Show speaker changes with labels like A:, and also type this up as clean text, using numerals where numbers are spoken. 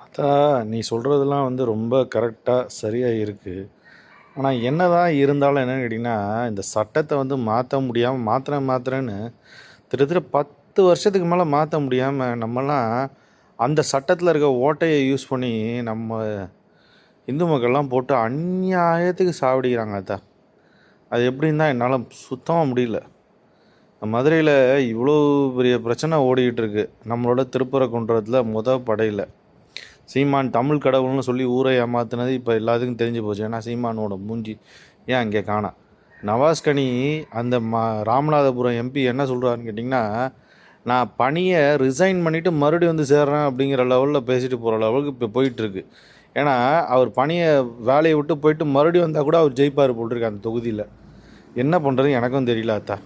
A: அதான் நீ சொல்கிறதெல்லாம் வந்து ரொம்ப கரெக்டாக சரியாக இருக்குது. ஆனால் என்ன தான் இருந்தாலும் என்னென்னு கேட்டிங்கன்னா, இந்த சட்டத்தை வந்து மாற்ற முடியாமல் மாற்றுறேன்னு கிட்டத்தட்ட 10 வருஷத்துக்கு மேலே மாற்ற முடியாமல் நம்மலாம் அந்த சட்டத்தில் இருக்க ஓட்டையை யூஸ் பண்ணி நம்ம இந்து மக்கள்லாம் போட்டு அநியாயத்துக்கு சாவடிக்கிறாங்க. அதான் அது எப்படின்னு தான் என்னால் சுத்தமாக முடியல. மதுரையில் இவ்வளோ பெரிய பிரச்சனை ஓடிக்கிட்டு இருக்கு. நம்மளோட திருப்பரங்குன்றத்தில் படையில் சீமான் தமிழ் கடவுள்னு சொல்லி ஊரை ஏமாத்துனது இப்போ எல்லாத்துக்கும் தெரிஞ்சு போச்சு. ஏன்னா சீமானோட மூஞ்சி ஏன் அங்கே காணா. நவாஸ்கனி அந்த ராமநாதபுரம் எம்பி என்ன சொல்கிறாருன்னு கேட்டிங்கன்னா, நான் பணியை ரிசைன் பண்ணிவிட்டு மறுபடியும் வந்து சேர்றேன் அப்படிங்கிற லெவலில் பேசிட்டு போகிற லெவலுக்கு இப்போ போயிட்டுருக்கு. ஏன்னா அவர் பணியை வேலையை விட்டு போயிட்டு மறுபடியும் வந்தால் கூட அவர் ஜெயிப்பார் போட்டிருக்கு அந்த தொகுதியில். என்ன பண்ணுறது எனக்கும் தெரியல அத்தா.